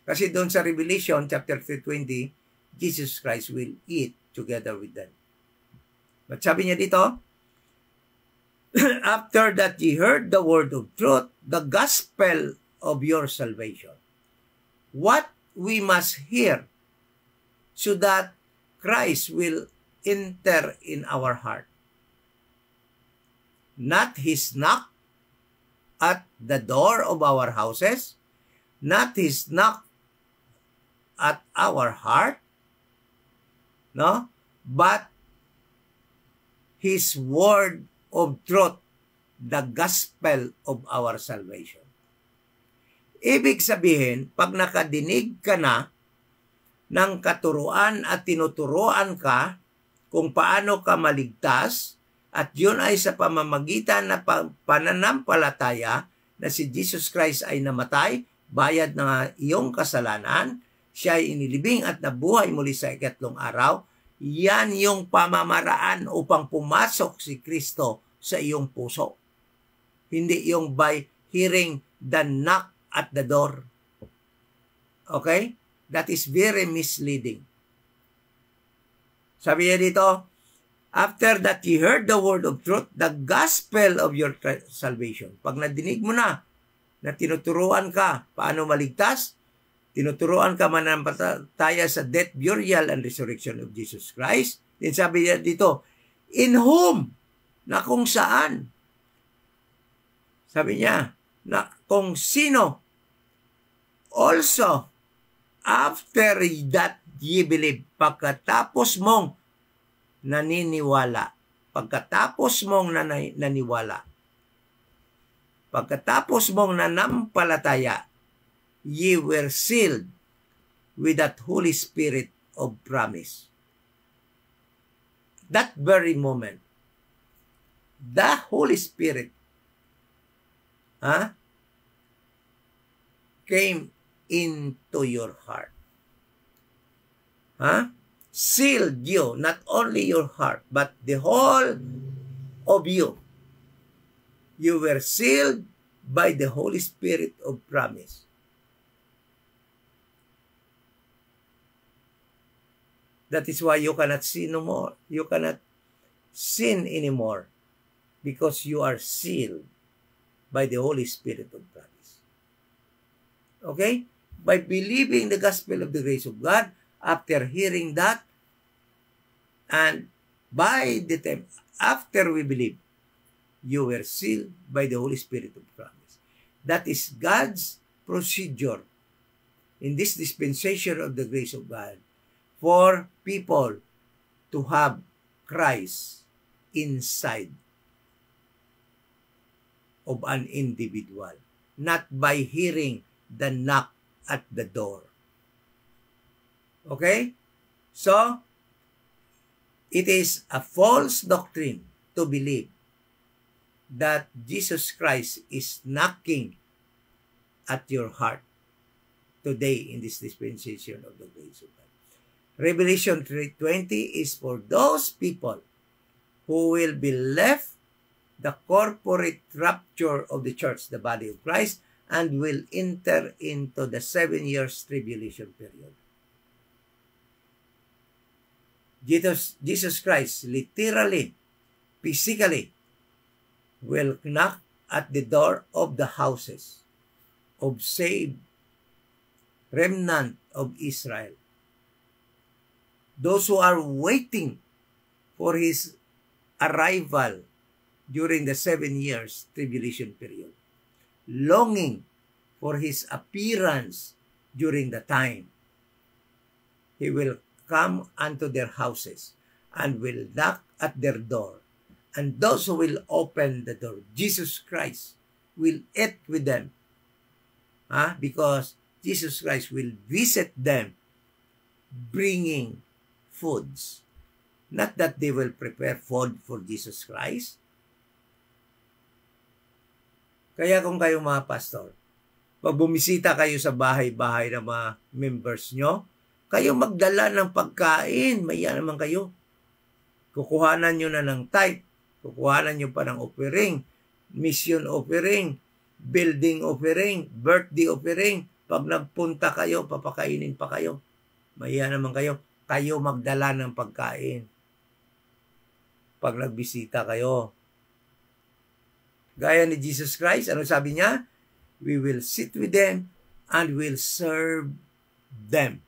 Kasi doon sa Revelation chapter 20, Jesus Christ will eat together with them. But sabi niya dito, after that ye heard the word of truth, the gospel of your salvation. What we must hear so that Christ will enter in our heart. Not His knock at the door of our houses, not His knock at our heart, no? But His word of truth, the gospel of our salvation. Ibig sabihin, pag nakadinig ka na ng katuruan at tinuturuan ka kung paano ka maligtas, at yun ay sa pamamagitan na pananampalataya na si Jesus Christ ay namatay, bayad ng iyong kasalanan, siya ay inilibing at nabuhay muli sa ikatlong araw, yan yung pamamaraan upang pumasok si Kristo sa iyong puso. Hindi yung by hearing the knock at the door. Okay? That is very misleading. Sabi niya dito, after that you heard the word of truth, the gospel of your salvation. Pag nadinig mo na tinuturuan ka paano maligtas, tinuturuan ka manampalataya sa death, burial, and resurrection of Jesus Christ, din sabi niya dito, in whom, na kung saan, sabi niya, na kung sino, also, after that ye believe, pagkatapos mong naniniwala, pagkatapos mong nanampalataya, ye were sealed with that Holy Spirit of promise. That very moment, the Holy Spirit came into your heart. Sealed you, not only your heart, but the whole of you. You were sealed by the Holy Spirit of promise. That is why you cannot sin no more. You cannot sin anymore because you are sealed by the Holy Spirit of promise. Okay? By believing the gospel of the grace of God, after hearing that, and by the time after we believe, you were sealed by the Holy Spirit of promise. That is God's procedure in this dispensation of the grace of God for people to have Christ inside of an individual, not by hearing the knock at the door. Okay? So, it is a false doctrine to believe that Jesus Christ is knocking at your heart today in this dispensation of the grace of God. Revelation 3:20 is for those people who will be left the corporate rapture of the church, the body of Christ, and will enter into the 7 years tribulation period. Jesus Christ literally, physically, will knock at the door of the houses of saved remnant of Israel. Those who are waiting for his arrival during the 7 years tribulation period, longing for his appearance during the time. He will come unto their houses and will knock at their door. And those who will open the door, Jesus Christ will eat with them. Because Jesus Christ will visit them bringing foods. Not that they will prepare food for Jesus Christ. Kaya kung kayo mga pastor, pag bumisita kayo sa bahay-bahay ng mga members nyo, kayo magdala ng pagkain. Maya naman kayo. Kukuhanan nyo na ng tithe. Kukuhanan nyo pa ng offering, mission offering, building offering, birthday offering. Pag nagpunta kayo, papakainin pa kayo. Maya naman kayo. Kayo magdala ng pagkain. Pag nagbisita kayo. Gaya ni Jesus Christ, ano sabi niya? We will sit with them and will serve them.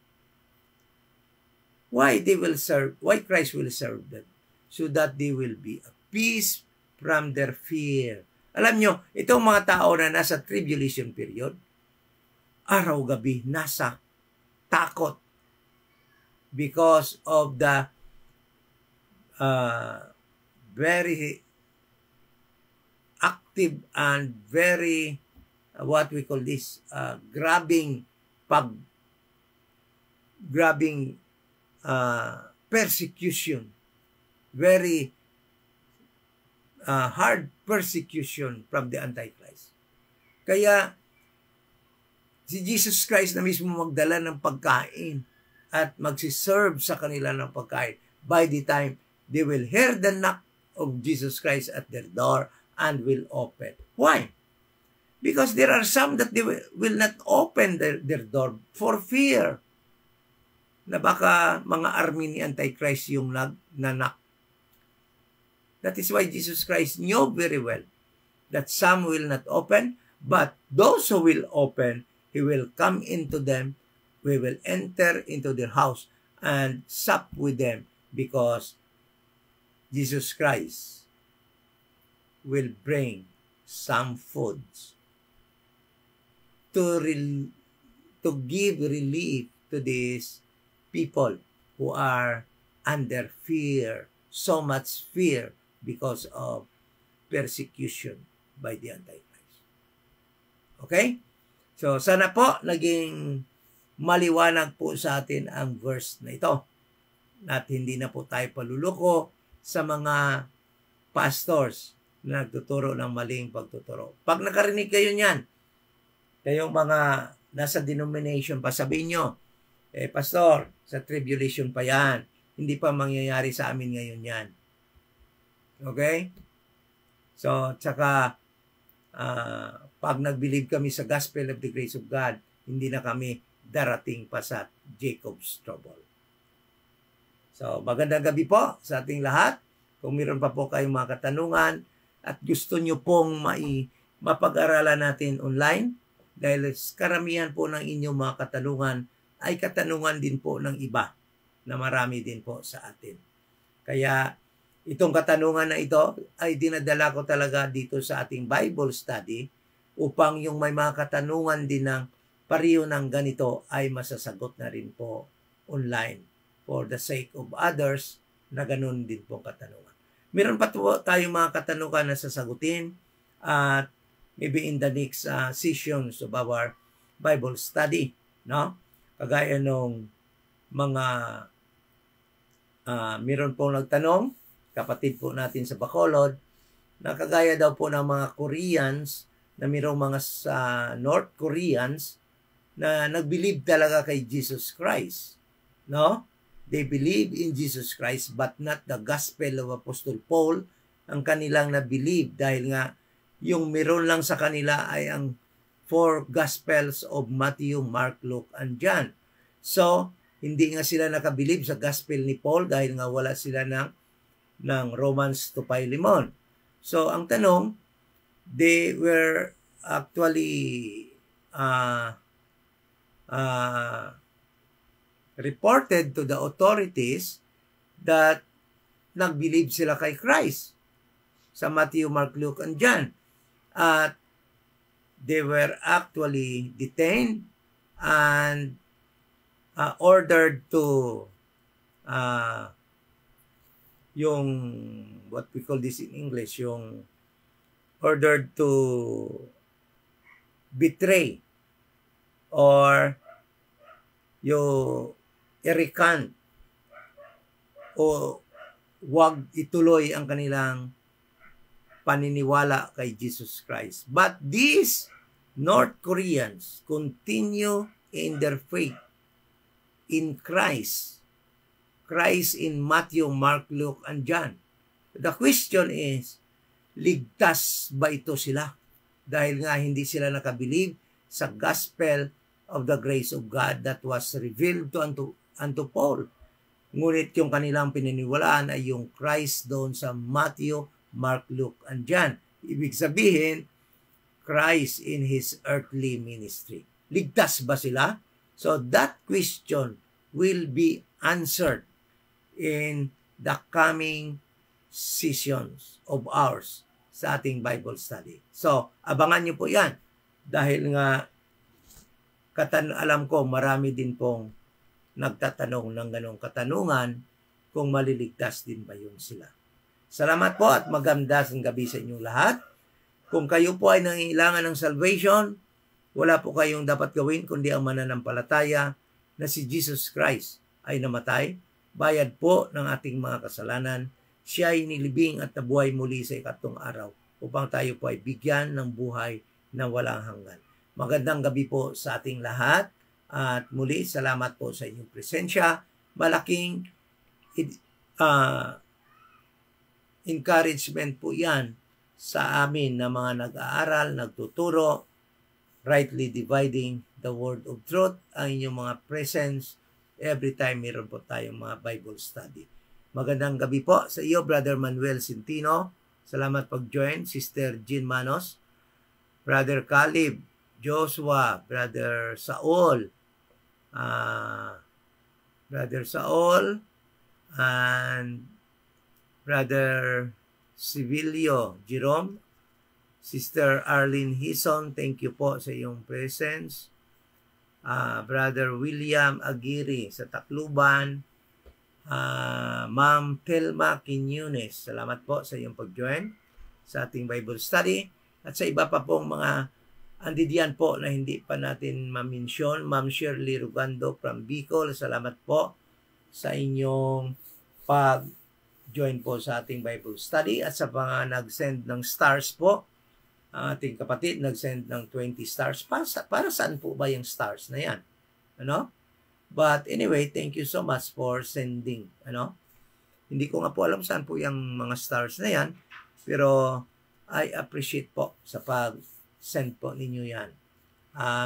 Why they will serve? Why Christ will serve them? So that they will be at peace from their fear. Alam nyo, itong mga tao na nasa tribulation period, araw-gabi nasa takot because of the very active and very what we call this grabbing persecution, very hard persecution from the Antichrist. Kaya si Jesus Christ na mismo magdala ng pagkain at magsiserve sa kanila ng pagkain. By the time they will hear the knock of Jesus Christ at their door and will open. Why? Because there are some that they will not open their door for fear na baka mga army ni Antichrist yung nanak. That is why Jesus Christ knew very well that some will not open, but those who will open, He will come into them. We will enter into their house and sup with them because Jesus Christ will bring some foods to give relief to these people who are under fear, so much fear because of persecution by the Antichrist. Okay? So, sana po naging maliwanag po sa atin ang verse na ito. At hindi na po tayo paluloko sa mga pastors na nagtuturo ng maling pagtuturo. Pag nakarinig kayo niyan, kayong mga nasa denomination pa, sabihin nyo, pastor, sa tribulation pa yan. Hindi pa mangyayari sa amin ngayon yan. Okay? So, tsaka, pag nag-believe kami sa gospel of the grace of God, hindi na kami darating pa sa Jacob's trouble. So, magandang gabi po sa ating lahat. Kung meron pa po kayong mga katanungan at gusto nyo pong mapag-aralan natin online, dahil karamihan po ng inyong mga katanungan ay katanungan din po ng iba na marami din po sa atin. Kaya itong katanungan na ito ay dinadala ko talaga dito sa ating Bible study upang yung may mga katanungan din ng pariyo ng ganito ay masasagot na rin po online for the sake of others na ganun din po katanungan. Meron pa po tayong mga katanungan na sasagutin at maybe in the next sessions of our Bible study, no? Kagaya nung mga meron pong nagtanong, kapatid po natin sa Bacolod, na kagaya daw po ng mga Koreans, na mayroong mga North Koreans na nag-believe talaga kay Jesus Christ. No? They believe in Jesus Christ but not the gospel of Apostle Paul ang kanilang na-believe dahil nga yung meron lang sa kanila ay ang 4 Gospels of Matthew, Mark, Luke, and John. So, hindi nga sila nakabilib sa gospel ni Paul dahil nga wala sila ng Romans to Philemon. So, ang tanong, they were actually reported to the authorities that nag-believe sila kay Christ sa Matthew, Mark, Luke, and John. At they were actually detained and ordered to yung what we call this in English, yung ordered to betray or yung i-recant o wag ituloy ang kanilang paniniwala kay Jesus Christ. But these North Koreans continue in their faith in Christ. Christ in Matthew, Mark, Luke, and John. The question is, ligtas ba ito sila? Dahil nga hindi sila nakabilib sa gospel of the grace of God that was revealed unto Paul. Ngunit yung kanilang pininiwalaan ay yung Christ doon sa Matthew, Mark, Luke, and John. Ibig sabihin, Christ in His earthly ministry. Ligtas ba sila? So that question will be answered in the coming sessions of ours sa ating Bible study. So, abangan nyo po yan. Dahil nga, alam ko, marami din pong nagtatanong ng ganong katanungan kung maliligtas din ba yun sila. Salamat po at magandang gabi sa inyong lahat. Kung kayo po ay nangailangan ng salvation, wala po kayong dapat gawin kundi ang mananampalataya na si Jesus Christ ay namatay, bayad po ng ating mga kasalanan, siya ay nilibing at nabuhay muli sa ikatlong araw upang tayo po ay bigyan ng buhay na walang hanggan. Magandang gabi po sa ating lahat at muli salamat po sa inyong presensya. Malaking encouragement po yan sa amin na mga nag-aaral, nagtuturo, rightly dividing the word of truth, ang inyong mga presence every time meron po tayong mga Bible study. Magandang gabi po sa iyo, Brother Manuel Centino. Salamat pag-join. Sister Jean Manos, Brother Caleb, Joshua, Brother Saul, and Brother Civilio Jerome, Sister Arlene Hison, thank you po sa iyong presence. Brother William Aguirre sa Tacloban, Ma'am Telma Quiñones, salamat po sa iyong pag-join sa ating Bible study. At sa iba pa pong mga andidiyan po na hindi pa natin ma-mention, Ma'am Shirley Rugando from Bicol, salamat po sa inyong pag-join po sa ating Bible study. At sa mga nag-send ng stars po, ang ating kapatid nag-send ng 20 stars. Para saan po ba yung stars na yan? Ano? But anyway, thank you so much for sending. Ano? Hindi ko nga po alam saan po yung mga stars na yan, pero I appreciate po sa pag-send po ninyo yan.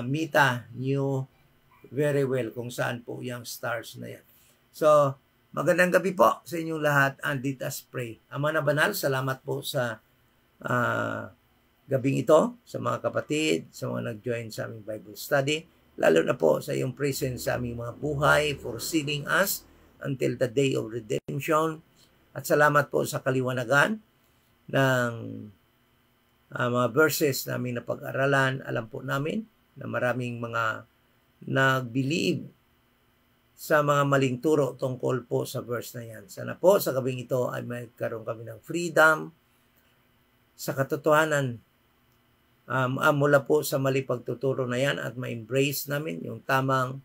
Mita knew very well kung saan po yung stars na yan. So, magandang gabi po sa inyong lahat and let us pray. Ama na banal, salamat po sa gabing ito, sa mga kapatid, sa mga nag-join sa aming Bible study, lalo na po sa iyong presence sa aming mga buhay for sealing us until the day of redemption. At salamat po sa kaliwanagan ng mga verses namin na pag-aralan. Alam po namin na maraming mga nag-believe sa mga maling turo tungkol po sa verse na yan. Sana po sa gabing ito ay magkaroon kami ng freedom sa katotohanan mula po sa mali pagtuturo na yan at ma-embrace namin yung tamang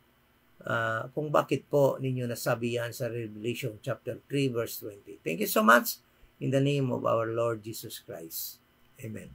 kung bakit po ninyo nasabi yan sa Revelation chapter 3 verse 20. Thank you so much. in the name of our Lord Jesus Christ. Amen.